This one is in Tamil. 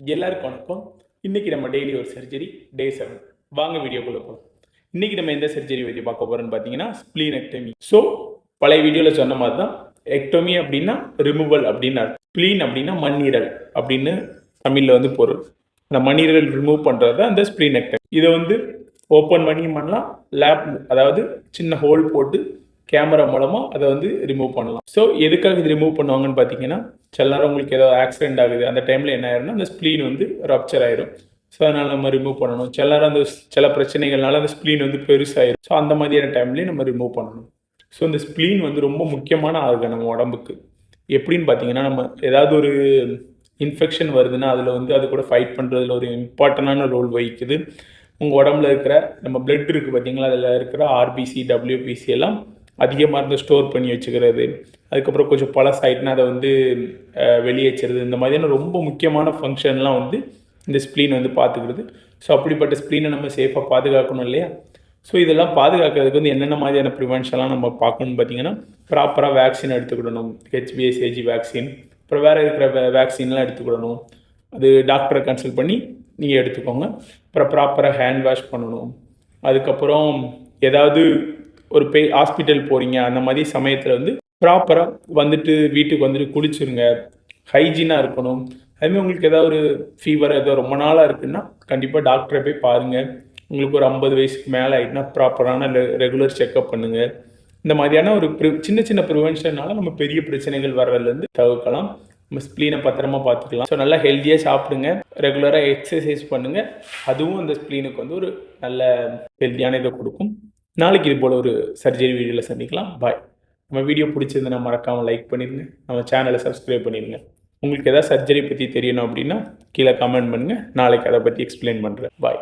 எல்லாருக்கும் வணக்கம். இன்றைக்கி நம்ம டெய்லி ஒரு சர்ஜரி டே 7. வாங்க வீடியோக்குள்ளே போகலாம். இன்றைக்கி நம்ம எந்த சர்ஜரி பற்றி பார்க்க போகிறோன்னு பார்த்தீங்கன்னா ஸ்ப்ளீனெக்டமி. ஸோ பழைய வீடியோவில் சொன்ன மாதிரி தான் எக்டோமி அப்படின்னா ரிமூவல் அப்படின்னு அர்த்தம். ஸ்ப்ளீன் அப்படின்னா மண்ணீரல் அப்படின்னு தமிழில் வந்து பொருள். அந்த மண்ணீரல் ரிமூவ் பண்ணுறது தான் அந்த ஸ்ப்ளீனெக்டமி. இதை வந்து ஓப்பன் பண்ணி பண்ணலாம், லேப் அதாவது சின்ன ஹோல் போட்டு கேமரா மூலமாக அதை வந்து ரிமூவ் பண்ணலாம். ஸோ எதுக்காக இது ரிமூவ் பண்ணுவாங்கன்னு பார்த்தீங்கன்னா, சில நேரம் உங்களுக்கு ஏதாவது ஆக்சிடென்ட் ஆகுது, அந்த டைமில் என்ன ஆயிரும்னா அந்த ஸ்ப்ளீன் வந்து ரப்சர் ஆயிரும். ஸோ அதனால் நம்ம ரிமூவ் பண்ணணும். சில நேரம் அந்த சில பிரச்சனைகள்னால அந்த ஸ்ப்ளீன் வந்து பெருசாயிரும். ஸோ அந்த மாதிரியான டைம்லேயே நம்ம ரிமூவ் பண்ணணும். ஸோ இந்த ஸ்ப்ளீன் வந்து ரொம்ப முக்கியமான ஆர்கன் நம்ம உடம்புக்கு. எப்படின்னு பார்த்தீங்கன்னா, நம்ம ஏதாவது ஒரு இன்ஃபெக்ஷன் வருதுன்னா அதில் வந்து அது கூட ஃபைட் பண்ணுறதுல ஒரு இம்பார்ட்டண்டான ரோல் வகிக்குது. உங்கள் உடம்புல இருக்கிற நம்ம பிளட் இருக்குது பார்த்தீங்களா, அதில் இருக்கிற ஆர்பிசி டபிள்யூபிசி எல்லாம் அதிகமாக இருந்து ஸ்டோர் பண்ணி வச்சுக்கிறது, அதுக்கப்புறம் கொஞ்சம் பழசாயிட்டுனா அதை வந்து வெளியேற்றுறது, இந்த மாதிரியான ரொம்ப முக்கியமான ஃபங்க்ஷன்லாம் வந்து இந்த ஸ்ப்ளீன் வந்து பார்த்துக்கிறது. ஸோ அப்படிப்பட்ட ஸ்ப்ளீனை நம்ம சேஃபாக பாதுகாக்கணும் இல்லையா? ஸோ இதெல்லாம் பாதுகாக்கிறதுக்கு வந்து என்னென்ன மாதிரியான ப்ரிவென்ஷன்லாம் நம்ம பார்க்கணும்னு பார்த்தீங்கன்னா, ப்ராப்பராக வேக்சின் எடுத்துக்கிடணும். ஹெச்பிஎஸ்ஏஜி வேக்சின், அப்புறம் வேறு இருக்கிற வேக்சின்லாம் எடுத்துக்கிடணும். அது டாக்டரை கன்சல்ட் பண்ணி நீங்கள் எடுத்துக்கோங்க. அப்புறம் ப்ராப்பராக ஹேண்ட் வாஷ் பண்ணணும். அதுக்கப்புறம் ஏதாவது ஒரு ஹாஸ்பிட்டல் போகிறீங்க அந்த மாதிரி சமயத்தில் வந்து ப்ராப்பராக வந்துட்டு வீட்டுக்கு வந்துட்டு குளிச்சுருங்க, ஹைஜீனாக இருக்கணும். அதுமாதிரி உங்களுக்கு ஏதாவது ஒரு ஃபீவர் ஏதோ ரொம்ப நாளாக இருக்குன்னா கண்டிப்பாக டாக்டரை போய் பாருங்கள். உங்களுக்கு ஒரு 50 வயசுக்கு மேலே ஆகிட்டுனா ப்ராப்பரான ரெகுலர் செக்கப் பண்ணுங்கள். இந்த மாதிரியான ஒரு சின்ன சின்ன ப்ரிவென்ஷனால் நம்ம பெரிய பிரச்சனைகள் வர்றதுலேருந்து தவிர்க்கலாம். நம்ம ஸ்ப்ளீனை பத்திரமா பார்த்துக்கலாம். ஸோ நல்லா ஹெல்த்தியாக சாப்பிடுங்க, ரெகுலராக எக்ஸசைஸ் பண்ணுங்கள். அதுவும் அந்த ஸ்ப்ளீனுக்கு வந்து ஒரு நல்ல ஹெல்த்தியான இதை கொடுக்கும். நாளைக்கு இது போல் ஒரு சர்ஜரி வீடியோவில் சந்திக்கலாம். பாய். நம்ம வீடியோ பிடிச்சிருந்தா மறக்காமல் லைக் பண்ணிடுங்க, நம்ம சேனலை சப்ஸ்கிரைப் பண்ணிடுங்க. உங்களுக்கு எதாவது சர்ஜரி பற்றி தெரியணும் அப்படின்னா கீழே கமெண்ட் பண்ணுங்கள், நாளைக்கு அதை பற்றி எக்ஸ்பிளைன் பண்ணுறேன். பாய்.